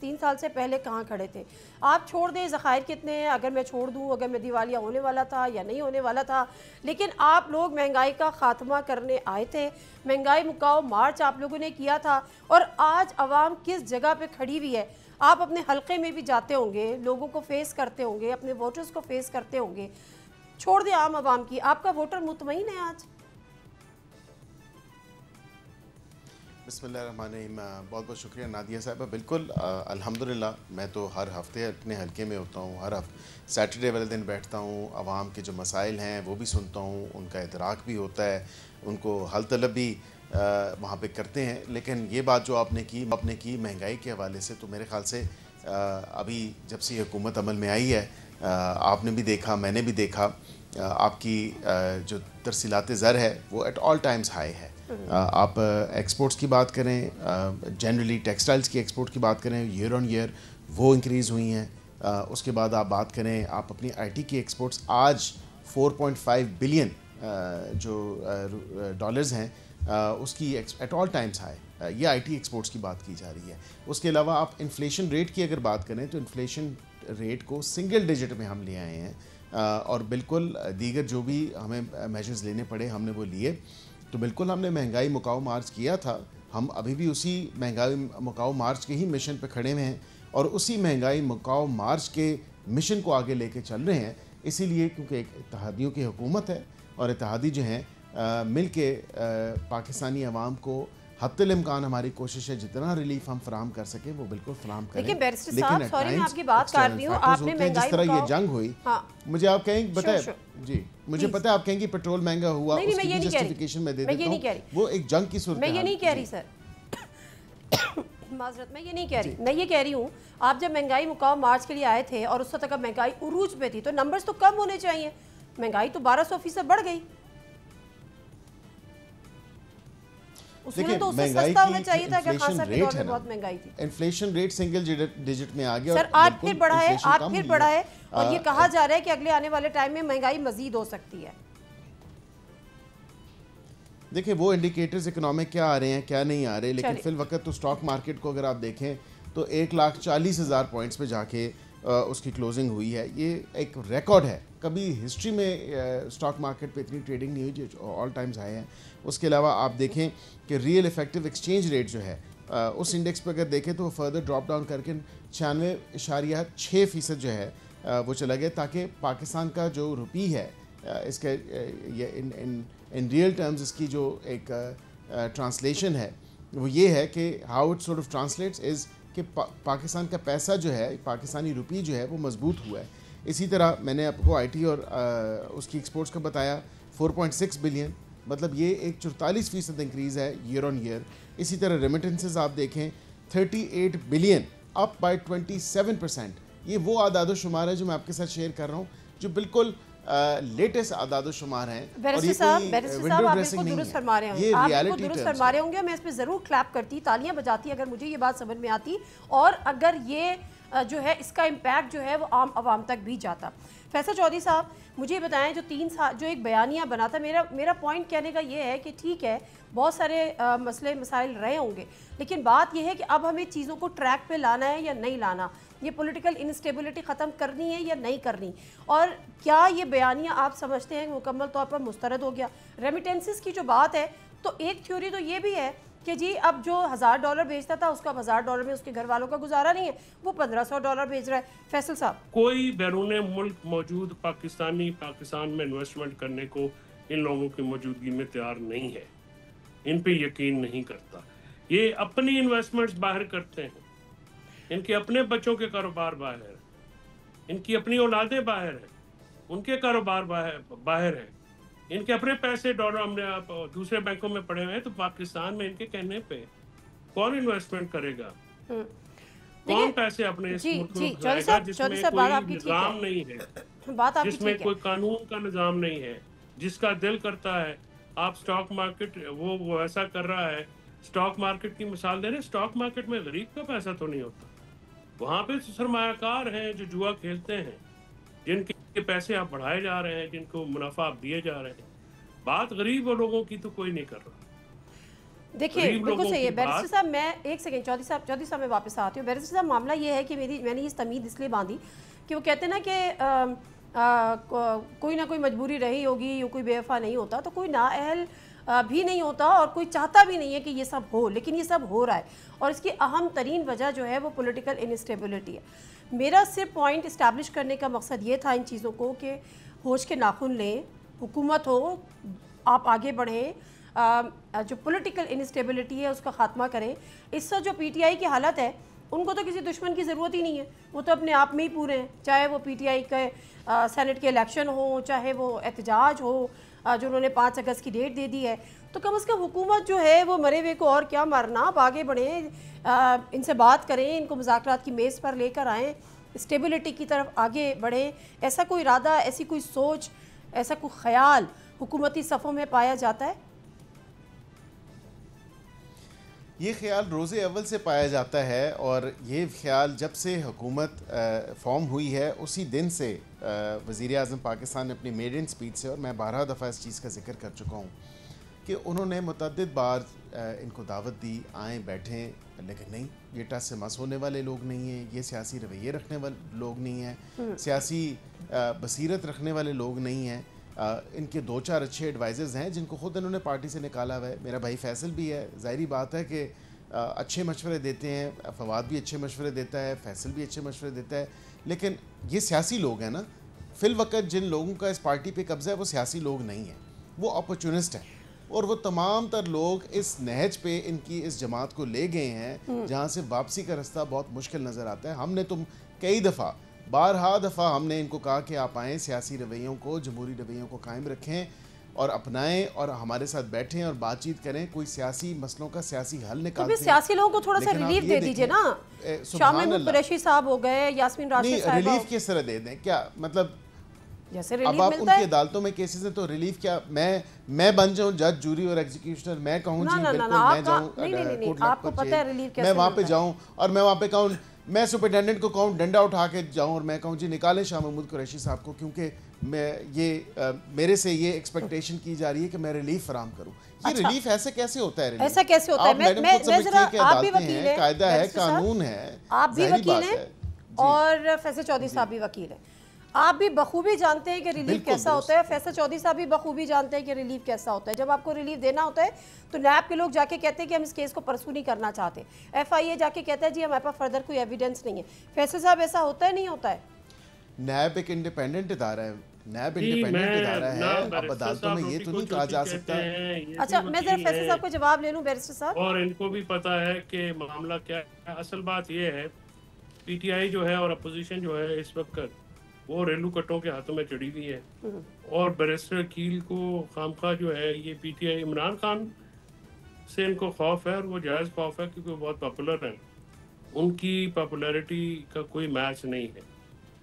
3 سال سے پہلے کہاں کھڑے تھے, آپ چھوڑ دیں ذخائر کتنے ہیں, اگر میں چھوڑ دوں اگر میں دیوالیہ ہونے والا تھا یا نہیں ہونے والا تھا, لیکن آپ لوگ مہنگائی کا خاتمہ کرنے آئے تھے, مہنگائی مکاؤ مارچ آپ لوگوں نے کیا تھا, اور آج عوام کس جگہ پہ کھڑی ہوئی ہے. آپ اپنے حلقے میں بھی جاتے ہوں گے, لوگوں کو فیس کرتے ہوں گے, اپنے ووٹرز کو فیس کرتے ہوں گے. چھوڑ دیں عام عوام کی, آپ کا ووٹر مطمئن ہے آج؟ بسم اللہ الرحمن الرحیم. بہت بہت شکریہ نادیہ صاحبہ. بالکل الحمدللہ میں تو ہر ہفتے اپنے حلقے میں ہوتا ہوں, ہر سیٹرڈے والے دن بیٹھتا ہوں, عوام کے جو مسائل ہیں وہ بھی سنتا ہوں, ان کا ادراک بھی ہوتا ہے, ان کو حل طلب بھی وہاں پہ کرتے ہیں. لیکن یہ بات جو آپ نے کی مہنگائی کے حوالے سے, تو میرے خیال سے ابھی جب سے یہ حکومت عمل میں آئی ہے, آپ نے بھی دیکھا, میں نے بھی دیکھا, آپ کی جو ترسیلات زر ہے وہ ایٹ آل ٹائمز ہائی ہے. آپ ایکسپورٹس کی بات کریں, جنرلی ٹیکسٹائلز کی ایکسپورٹ کی بات کریں, ایئر آن ایئر وہ انکریز ہوئی ہیں. اس کے بعد آپ بات کریں, آپ اپنی آئی ٹی کی ایکسپورٹس آج 4.5 بلین جو ڈالرز ہیں اس کی ایٹ آل ٹائمز ہائی, یہ آئی ٹی ایکسپورٹس کی بات کی جا رہی ہے. اس کے علاوہ آپ انفلیشن ریٹ کی اگر بات کریں تو انفلیشن ریٹ کو سنگل ڈیجٹ میں ہم لے آئے ہیں, اور بالکل دیگر جو بھی ہمیں میجرز لینے پڑے ہم نے وہ لیے. تو بالکل ہم نے مہنگائی مکاؤ مارچ کیا تھا, ہم ابھی بھی اسی مہنگائی مکاؤ مارچ کے ہی مشن پہ کھڑے ہوئے ہیں, اور اسی مہنگائی مکاؤ مارچ کے مشن کو آگے لے کے چل رہے ہیں. اسی لیے کیونکہ ایک اتحادیوں کی حکومت ہے, اور اتحادی جو ہیں مل کے پاکستانی عوام کو حتی الامکان ہماری کوشش ہے جتنا ریلیف ہم فراہم کر سکیں وہ بالکل فراہم کریں. لیکن بیرسٹر صاحب سوری میں آپ کی بات کر رہی ہوں, آپ نے مہنگائی جس طرح یہ جنگ ہوئی, مجھے آپ کہیں بتائیں, جی مجھے پتہ ہے آپ کہیں گے پیٹرول مہنگا ہوا, اس کی جسٹیفیکیشن میں دے دیتا ہوں, وہ ایک جنگ کی صورت. میں یہ نہیں کہہ رہی سر, معذرت, میں یہ نہیں کہہ رہی, میں یہ کہہ رہی ہوں آپ جب مہنگائی مکاؤ مارچ کے لیے آئے تھے اور اس وقت تک مہنگائی عروج پہ تھی تو نمبرز تو کم ہونے چاہیے, مہنگائی تو 1200% بڑھ گئی. دیکھیں مہنگائی کی انفلیشن ریٹ سنگل ڈیجٹ میں آ گیا, سر آج پھر بڑھا ہے, آج پھر بڑھا ہے, اور یہ کہا جا رہا ہے کہ اگلے آنے والے ٹائم میں مہنگائی مزید ہو سکتی ہے. دیکھیں وہ انڈیکیٹرز اکنامک کیا آ رہے ہیں کیا نہیں آ رہے, لیکن فی الوقت تو سٹاک مارکیٹ کو اگر آپ دیکھیں تو 1,40,000 پوائنٹس پہ جا کے اس کی کلوزنگ ہوئی ہے. یہ ایک ریکارڈ ہے, کبھی ہسٹری میں سٹاک مارکیٹ پہ اتنی ٹریڈنگ نہیں ہوئی جو آل ٹائمز آئے ہیں. اس کے علاوہ آپ دیکھیں کہ ریئل ایفیکٹو ایکسچینج ریٹ جو ہے اس انڈیکس پہ اگر دیکھیں تو وہ فردر ڈراپ ڈاؤن کر کے 96.6% جو ہے وہ چلا گیا, تاکہ پاکستان کا جو روپی ہے اس کا ان ریئل ٹرمز اس کی جو ایک ٹرانسلیشن ہے وہ یہ ہے کہ how it sort of translates is کہ پاکستان کا پیسہ جو ہے, پاکستانی روپی جو ہے وہ مضبوط ہوا ہے. اسی طرح میں نے آپ کو آئی ٹی اور اس کی ایکسپورٹس کا بتایا 4.6 بلین, مطلب یہ ایک 44% انکریز ہے ایئر آن ایئر. اسی طرح ریمیٹنسز آپ دیکھیں 38 بلین اپ بائی 27%. یہ وہ اعداد و شمار ہے جو میں آپ کے ساتھ شیئر کر رہا ہوں جو بالکل لیٹسٹ اعداد و شمار ہیں. بیرسٹر صاحب آپ بالکل درست فرما رہے ہیں, آپ بالکل درست فرما رہے ہوں گے. میں اس پہ ضرور کلیپ کرتی, تالیاں بجاتی اگر مجھے یہ بات سمجھ میں آتی, اور اگر یہ جو ہے اس کا امپیکٹ جو ہے وہ عام عوام تک بھی جاتا. فیصل چودھری صاحب مجھے بتائیں, جو 3 سال جو ایک بیانیہ بنا تھا, میرا پوائنٹ کہنے کا یہ ہے کہ ٹھیک ہے بہت سارے مسئلے مسائل رہے ہوں گے, لیکن بات یہ ہے کہ اب ہمیں چیزوں کو ٹریک پہ لانا ہے یا نہیں لانا, یہ پولیٹیکل انسٹیبلٹی ختم کرنی ہے یا نہیں کرنی, اور کیا یہ بیانیہ آپ سمجھتے ہیں مکمل طور پر مسترد ہو گیا. ریمیٹنسز کی جو بات ہے تو ایک تھیوری تو یہ بھی ہے کہ جی اب جو $1000 بھیجتا تھا اس کا $1000 میں اس کے گھر والوں کا گزارا نہیں ہے, وہ $1500 بھیج رہا ہے. فیصل صاحب, کوئی بیرون ملک موجود پاکستان میں انویسٹمنٹ کرنے کو ان لوگوں کی موجودگی میں تیار نہیں ہے, ان پہ یقین نہیں کرتا. یہ اپنی انویسٹمنٹس باہر کرتے ہیں, ان کے اپنے بچوں کے کاروبار باہر ہیں, ان کی اپنی اولادیں باہر ہیں, ان کے کاروبار باہر ہیں, ان کے اپنے پیسے ڈالر ہم نے دوسرے بینکوں میں پڑے ہوئے ہیں. تو پاکستان میں ان کے کہنے پہ کون انویسٹمنٹ کرے گا, کون پیسے اپنے اس ملک میں لگائے گا جس میں کوئی نظام نہیں ہے, جس میں کوئی قانون کا نظام نہیں ہے. جس کا دل کرتا ہے آپ سٹاک مارکیٹ وہ ایسا کر رہا ہے. سٹاک مارکیٹ کی مثال دے رہے, سٹاک مارکیٹ میں غریب کا پیسہ تو نہیں ہوتا, وہاں پہ سرمایہ کار ہیں جو جوا کھیلتے ہیں, جن کے जिनके पैसे आप बढ़ाए जा रहे हैं, जिनको मुनाफा आप दिए जा रहे हैं, बात गरीब लोगों की तो कोई नहीं कर रहा। देखिए बिल्कुल सही है बैरिस्टर साहब, मैं एक सेकंड चौधरी साहब मैं वापस आती हूँ। बैरिस्टर साहब, मामला ये है कि मैंने ये तमीद इसलिए बांधी कि वो कहते हैं ना कि कोई ना कोई मजबूरी रही होगी, या कोई बेवफा नहीं होता तो कोई नाअहल भी नहीं होता, और कोई चाहता भी नहीं है कि ये सब हो, लेकिन ये सब हो रहा है। और इसकी अहम तरीन वजह जो है वो पॉलिटिकल इनस्टेबिलिटी है। मेरा सिर्फ पॉइंट इस्टेब्लिश करने का मकसद ये था इन चीज़ों को कि होश के नाखून लें, हुकूमत हो, आप आगे बढ़ें, जो पॉलिटिकल इनस्टेबिलिटी है उसका ख़ात्मा करें। इससे जो पीटीआई की हालत है, उनको तो किसी दुश्मन की ज़रूरत ही नहीं है, वो तो अपने आप में ही पूरे हैं। चाहे वो पीटीआई के सेनेट के इलेक्शन हो, चाहे वो एहतजाज हो जो उन्होंने 5 अगस्त की डेट दे दी है, तो कम से कम हुकूमत जो है वो मरे हुए को और क्या मारना, आप आगे बढ़ें, इनसे बात करें, इनको मुज़ाकरात की मेज़ पर लेकर आएँ, स्टेबिलिटी की तरफ आगे बढ़ें। ऐसा कोई इरादा, ऐसी कोई सोच, ऐसा कोई ख्याल हुकूमती सफ़ों में पाया जाता है? ये ख्याल रोज़े अव्वल से पाया जाता है, और ये ख्याल जब से हुकूमत फॉर्म हुई है उसी दिन से वज़ीर आज़म पाकिस्तान ने अपनी मेडन स्पीच से, और मैं 12 दफ़ा इस चीज़ का जिक्र कर चुका हूँ कि उन्होंने मुतअद्दिद बार इनको दावत दी, आएँ बैठें, लेकिन नहीं, ये टस से मस होने वाले लोग नहीं हैं, ये सियासी रवैये रखने वाले लोग नहीं हैं, सियासी बसीरत रखने वाले लोग नहीं हैं। इनके 2-4 अच्छे एडवाइज़र्स हैं जिनको ख़ुद इन्होंने पार्टी से निकाला हुआ है। मेरा भाई फैसल भी है, ज़ाहिरी बात है कि अच्छे मशवरे देते हैं, फवाद भी अच्छे मशवरे देता है, फैसल भी अच्छे मशवरे देता है, लेकिन ये सियासी लोग हैं ना। फ़िल वक़्त जिन लोगों का इस पार्टी पे कब्ज़ा है वो सियासी लोग नहीं हैं, वो अपॉर्चुनिस्ट हैं, और वो तमाम तर लोग इस नहज पे इनकी इस जमात को ले गए हैं जहाँ से वापसी का रास्ता बहुत मुश्किल नज़र आता है। हमने तुम कई दफ़ा, बारहा दफ़ा हमने इनको कहा कि आप आएँ, सियासी रवैयों को, जमहूरी रवैयों को कायम रखें और अपनाएं, और हमारे साथ बैठें और बातचीत करें, कोई सियासी मसलों का सियासी हल निकालते हैं। सियासी लोगों को थोड़ा सा रिलीफ दे दीजिए ना। शाह महमूद कुरैशी साहब हो गए, यास्मीन राशिद साहब, रिलीफ किस तरह दे दें? क्या मतलब जैसे अब आप उनकी अदालतों में केसेस हैं तो रिलीफ क्या? मैं बन जाऊं जज, जूरी और एग्जीक्यूशनर, मैं कहूं जी बिल्कुल मैं जाऊं, आपको पता है रिलीफ कैसे, मैं वहाँ पे जाऊं और मैं वहाँ पे कहूँ, मैं सुपरिटेंडेंट को कहूँ डंडा उठा के जाऊँ और मैं कहूँ जी निकालें शाह महमूद कुरैशी साहब को, क्योंकि मैं मेरे से ये एक्सपेक्टेशन की जा रही है कि मैं रिलीफ फराहम करूँ। ये रिलीफ ऐसे कैसे होता है? ऐसा कैसे होता है? मैं जरा, आप भी वकील हैं, कायदा है, कानून है, आप भी वकील हैं और फैसल चौधरी साहब भी वकील हैं, आप भी बखूबी जानते हैं कि रिलीफ कैसा होता है। फैसल चौधरी साहब भी बखूबी जानते हैं कि रिलीफ कैसा होता है। जब आपको रिलीफ देना होता है तो नैब के लोग जाके कहते हैं कि हम इस केस को परसू नहीं करना चाहते, FIA जाके कहता है जी हमारे पास फर्दर कोई एविडेंस नहीं है। फैसल साहब ऐसा होता है नहीं होता है? नैब एक इंडिपेंडेंट इदारा है, नैब इंडिपेंडेंट इदारा है, अब अदालतों में ये तो नहीं कहा जा सकता। अच्छा, मैं जरा फैसल साहब को जवाब ले लूं बैरिस्टर साहब। और इनको भी पता है कि मामला क्या है। असल बात ये है, PTI जो है और अपोजिशन जो है इस वक्त वो रेलू कट्टों के हाथों में चढ़ी हुई है, और बैरिस्टर कील को खामखा जो है ये PTI, इमरान खान से इनको खौफ है, और वो जायज़ खौफ है क्योंकि वो बहुत पॉपुलर हैं, उनकी पॉपुलैरिटी का कोई मैच नहीं है।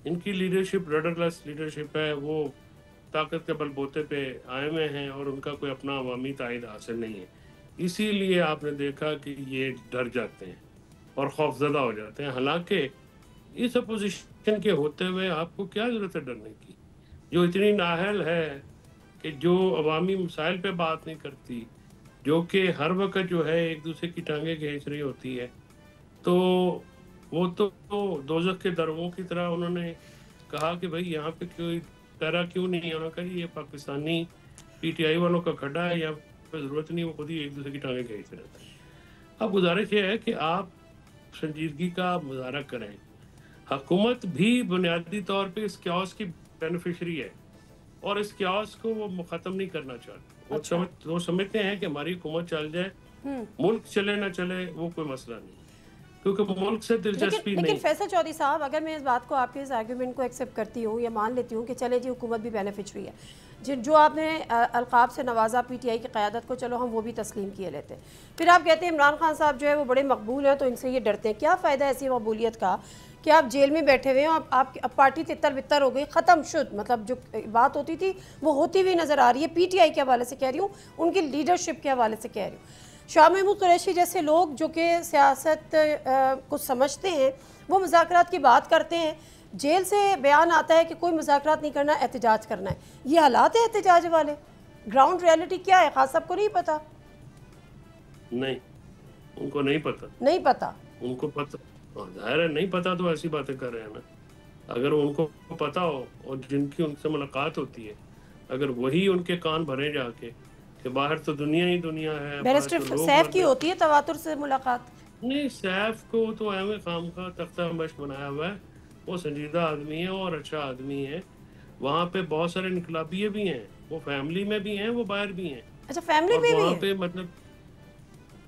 इनकी लीडरशिप रडरलेस लीडरशिप है, वो ताकत के बलबूते पे आए हुए हैं और उनका कोई अपना अवामी तायद हासिल नहीं है। इसीलिए आपने देखा कि ये डर जाते हैं और खौफजदा हो जाते हैं। हालांकि इस अपोजिशन के होते हुए आपको क्या ज़रूरत है डरने की, जो इतनी नाअहल है कि जो अवामी मसाइल पे बात नहीं करती, जो कि हर वक्त जो है एक दूसरे की टांगें खींच रही होती है, तो वो तो दोज़ख के दरवों की तरह उन्होंने कहा कि भाई यहाँ पे कोई पैरा क्यों नहीं है। उन्होंने कहा ये पाकिस्तानी PTI वालों का खड्डा है, यहाँ पे ज़रूरत नहीं, वो खुद ही एक दूसरे की टांगें खींच रहे हैं। अब गुजारिश ये है कि आप संजीदगी का मुजाहरा करें। हुकूमत भी बुनियादी तौर पे इस क्यास की बेनिफिशरी है और इस क्यास को वो ख़त्म नहीं करना चाहते। वो समझते हैं कि हमारी हुकूमत चल जाए, मुल्क चले ना चले वो कोई मसला नहीं, क्योंकि मुल्क से दिलचस्पी नहीं। लेकिन फैसल चौधरी साहब, अगर मैं इस बात को, आपके इस आर्गूमेंट को एक्सेप्ट करती हूँ या मान लेती हूँ कि चले जी हुकूमत भी बेनिफिशरी है, जो आपने अलकाब से नवाजा PTI की क़यादत को, चलो हम वो भी तस्लीम किए लेते हैं, फिर आप कहते हैं इमरान खान साहब जो है वो बड़े मकबूल हैं तो इनसे ये डरते हैं। क्या फ़ायदा ऐसी मकबूलियत का कि आप जेल में बैठे हुए हैं, आप पार्टी तितर बितर हो गई, ख़त्म शुद, मतलब जो बात होती थी वो होती हुई नज़र आ रही है। PTI के हवाले से कह रही हूँ, उनकी लीडरशिप के हवाले से कह रही हूँ। शाह महमूद कुरैशी जैसे लोग जो कि सियासत को समझते हैं वो मुज़ाकरात की बात करते हैं, जेल से बयान आता है कि कोई मुज़ाकरात नहीं करना, एहतजाज करना है। ये हालात है एहतजाज वाले, ग्राउंड रियलिटी क्या है खास सबको नहीं पता। नहीं, उनको नहीं पता, नहीं पता उनको पता, जाहिर है नहीं पता तो ऐसी बातें कर रहे हैं ना। अगर उनको पता हो और जिनकी उनसे मुलाकात होती है, अगर वही उनके कान भरे जाके कि बाहर तो दुनिया ही दुनिया है, बैरिस्टर बाहर तो लोग सैफ मर की गए। होती है तवातुर से मुलाकात। नहीं, सैफ को तो एवं काम का तख्ता मश बनाया हुआ है, वो संजीदा आदमी है और अच्छा आदमी है। वहाँ पे बहुत सारे इनकलाबिये भी हैं, वो फैमिली में भी हैं, वो बाहर भी हैं। अच्छा, फैमिली और में भी वहाँ है? पे मतलब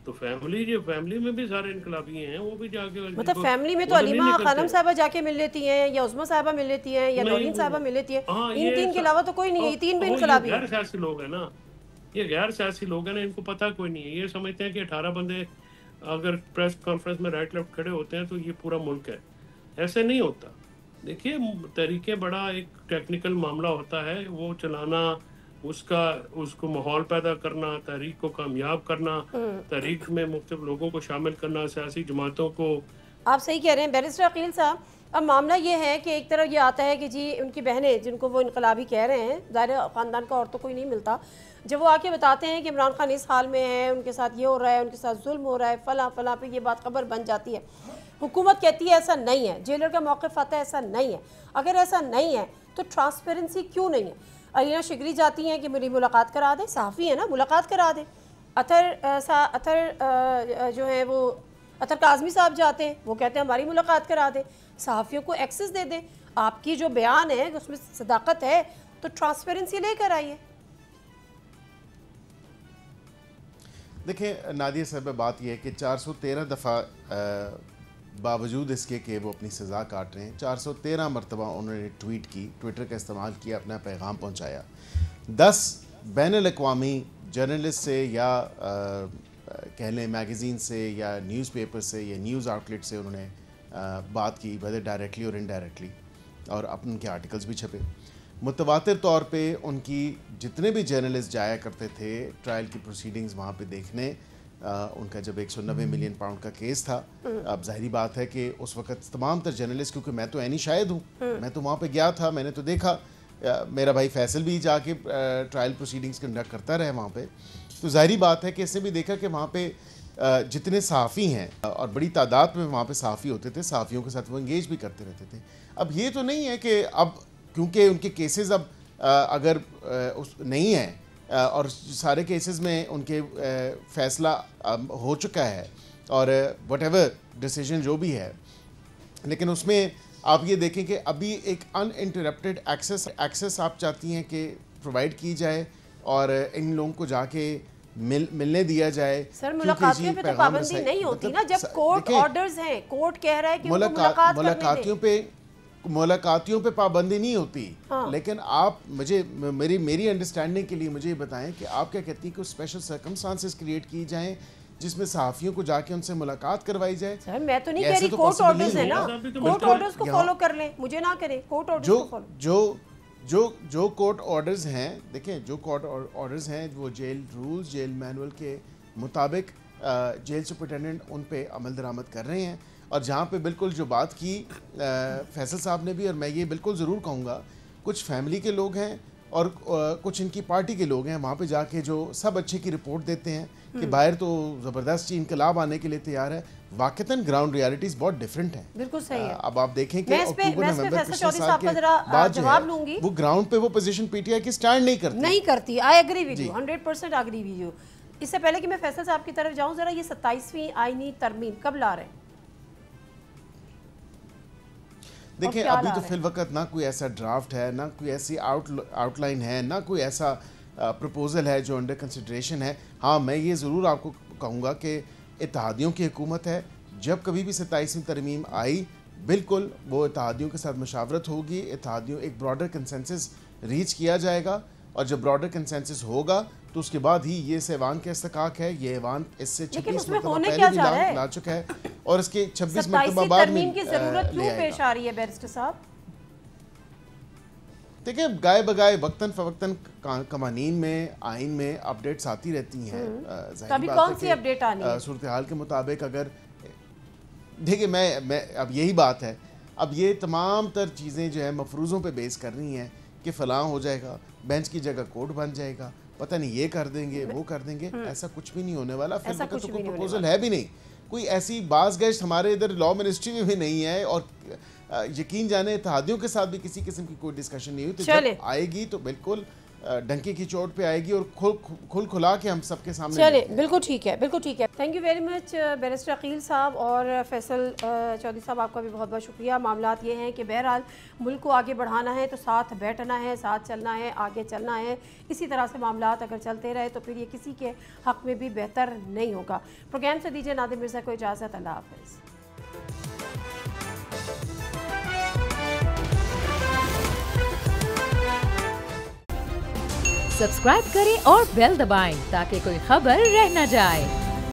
तो फैमिली में भी सारे इनकलाबिये हैं, वो भी जाके मतलब फैमिली में तो वो नहीं अलीमा निकलते। खानम साहबा जाके मिल लेती हैं, या उस्मा साहबा मिल लेती हैं, या नहीं, नौरीन वो- साहबा मिल लेती है। हाँ, इन ये तीन के सब- अलावा तो कोई नहीं है, ये तीन भी ये इनकलाबी गैर हैं। सियासी लोग हैं ना, ये गैर सियासी लोग हैं ना, इनको पता कोई नहीं है। ये समझते हैं कि 18 बंदे अगर प्रेस कॉन्फ्रेंस में राइट लेफ्ट खड़े होते हैं तो ये पूरा मुल्क है। ऐसे नहीं होता। देखिए, तहरीकें बड़ा एक टेक्निकल मामला होता है, वो चलाना, उसको माहौल पैदा करना, तहरीक को कामयाब करना, तहरीक में मुख्तलिफ लोगों को शामिल करना, सियासी जमातों को। आप सही कह रहे हैं बैरिस्टर अकील साहब। अब मामला ये है कि एक तरफ ये आता है कि जी उनकी बहनें जिनको वो इनकलाबी कह रहे हैं, ज़ाहिर ख़ानदान का और तो कोई नहीं मिलता, जब वो आके बताते हैं कि इमरान खान इस हाल में है, उनके साथ ये हो रहा है, उनके साथ जुल्म हो रहा है, फला फला पे ये बात खबर बन जाती है। हुकूमत कहती है ऐसा नहीं है, जेलर का मौक़िफ़ आता है ऐसा नहीं है। अगर ऐसा नहीं है तो ट्रांसपेरेंसी क्यों नहीं है? अरीना शिगरी जाती हैं कि मेरी मुलाकात करा दे, सहाफ़ी है ना, मुलाकात करा दे। अतर जो है वो अतर काज़मी साहब जाते हैं, वो कहते हैं हमारी मुलाकात करा दे, सहाफ़ियों को एक्सेस दे दे। आपकी जो बयान है उसमें सदाकत है तो ट्रांसपेरेंसी लेकर आइए। देखिए नादिया साहब, बात यह है कि 413 दफ़ा बावजूद इसके कि वो अपनी सज़ा काट रहे हैं, 413 मरतबा उन्होंने ट्वीट की, ट्विटर का इस्तेमाल किया, अपना पैगाम पहुंचाया। 10 बैनुल-अक़वामी जर्नलिस्ट से या कह लें मैगज़ीन से या न्यूज़पेपर से या न्यूज़ आउटलेट से उन्होंने बात की, वेदर डायरेक्टली और इनडायरेक्टली, और अपने उनके आर्टिकल्स भी छपे। मुतवातिर तौर पे उनकी जितने भी जर्नलिस्ट जाया करते थे ट्रायल की प्रोसीडिंग्स वहाँ पे देखने, उनका जब 190 मिलियन पाउंड का केस था, अब ज़ाहिरी बात है कि उस वक्त तमाम तर जर्नलिस्ट, क्योंकि मैं तो ऐनी शायद हूँ, मैं तो वहाँ पे गया था, मैंने तो देखा, मेरा भाई फैसल भी जाके ट्रायल प्रोसीडिंग्स कंडक्ट करता रहे वहाँ पे, तो ज़ाहिरी बात है कि इससे भी देखा कि वहाँ पे जितने सहाफ़ी हैं और बड़ी तादाद में वहाँ पे सहाफ़ी होते थे, सहाफ़ियों के साथ वो इंगेज भी करते रहते थे। अब ये तो नहीं है कि अब क्योंकि उनके केसेस अब अगर नहीं हैं और सारे केसेस में उनके फ़ैसला हो चुका है और व्हाटएवर डिसीजन जो भी है, लेकिन उसमें आप ये देखें कि अभी एक अनइंटरप्टेड एक्सेस आप चाहती हैं कि प्रोवाइड की जाए और इन लोगों को जाके मिलने दिया जाए। सर, मुलाकातियों पे तो पाबंदी नहीं होती ना, जब कोर्ट ऑर्डर्स हैं, कोर्ट कह रहा है कि मुलाकात मुलाकातियों पे पाबंदी नहीं होती। हाँ। लेकिन आप मेरी अंडरस्टैंडिंग के लिए मुझे ये बताएं कि आप क्या कहती हैं कि स्पेशल सर्कमस्टांसेस क्रिएट की जाएं जिसमें सहाफ़ियों को जाके उनसे मुलाकात करवाई जाए। सर मैं तो नहीं कह रही, कोर्ट ऑर्डर्स है ना, कोर्ट ऑर्डर्स को फॉलो कर लें, मुझे ना करें, कोर्ट ऑर्डर्स को फॉलो। जो कोर्ट ऑर्डर्स हैं, देखें जो कोर्ट ऑर्डर्स हैं वो जेल रूल्स, जेल मैनुअल के मुताबिक जेल सुपरिटेंडेंट उन पे अमल दरामद कर रहे हैं। और जहाँ पे बिल्कुल जो बात की फैसल साहब ने भी, और मैं ये बिल्कुल ज़रूर कहूँगा, कुछ फैमिली के लोग हैं और कुछ इनकी पार्टी के लोग हैं वहाँ पे जाके जो सब अच्छे की रिपोर्ट देते हैं कि बाहर तो ज़बरदस्त इनकलाब आने के लिए तैयार है, वाक़तन ग्राउंड रियलिटीज़ बहुत डिफरेंट हैं। बिल्कुल सही है। अब आप देखें कि अक्टूबर नवंबर पिछले साल के बाद जवाब लूंगी, वो ग्राउंड पे वो पोजीशन पीटीआई की स्टैंड नहीं करती। I agree with you, 100% agree with you. इससे पहले कि मैं फैसल साहब की तरफ जाऊं, जरा ये 27वीं आईनी तरमीम कब ला रहे हैं? देखिए अभी तो फिल वक्त ना कोई ऐसा ड्राफ्ट है, ना कोई ऐसी आउटलाइन है, ना कोई ऐसा प्रपोजल है जो अंडर कंसिडरेशन है। हाँ, मैं ये ज़रूर आपको कहूँगा कि इत्तेहादियों की हुकूमत है, जब कभी भी 27वीं तरमीम आई बिल्कुल वो इत्तेहादियों के साथ मशावरत होगी, इत्तेहादियों एक ब्रॉडर कंसेंसस रीच किया जाएगा, और जब ब्रॉडर कंसेंसस होगा तो उसके बाद ही ये ऐवान का इस्तकाक है। ये ऐवान इससे 26 मरतबा पहले भी ला चुका है और इसके 26 मरतबा बाद में की ज़रूरत क्यों पेश आ रही है बैरिस्टर साहब? देखिए गाय बगाए वक्तन फवक्तन कवानीन में, आइन में अपडेट्स आती रहती हैं। कभी कौन सी अपडेट आनी है? सूरत हाल के मुताबिक अगर देखिए मैं अब यही बात है اب یہ تمام تر چیزیں جو ہے مفروضوں پہ بیس کر رہی ہیں کہ فلاں ہو جائے گا، بینچ کی جگہ کورٹ بن جائے گا، پتہ نہیں یہ کر دیں گے وہ کر دیں گے. ایسا کچھ بھی نہیں ہونے والا. فی الوقت تو کوئی پروپوزل ہے بھی نہیں. کوئی ایسی باز گشت ہمارے ادھر لا منسٹری میں بھی نہیں ہے، اور یقین جانے اتحادیوں کے ساتھ بھی کسی قسم کی کوئی ڈسکشن نہیں ہوئی. تو جب آئے گی تو بالکل ڈنکی کی چوٹ پہ آئے گی اور کھل کھلا کے ہم سب کے سامنے. چلیں بالکل ٹھیک ہے، بالکل ٹھیک ہے. Thank you very much barrister Aqeel صاحب اور فیصل چودھری صاحب، آپ کا بھی بہت بہت شکریہ. معاملات یہ ہیں کہ بہرحال ملک کو آگے بڑھانا ہے تو ساتھ بیٹھنا ہے، ساتھ چلنا ہے، آگے چلنا ہے. اسی طرح سے معاملات اگر چلتے رہے تو پھر یہ کسی کے حق میں بھی بہتر نہیں ہوگا. پروگرام سے دیجیے نادر مرزا کو اجازت. اللہ حافظ. سبسکرائب کریں اور بیل دبائیں تاکہ کوئی خبر رہ نہ جائے.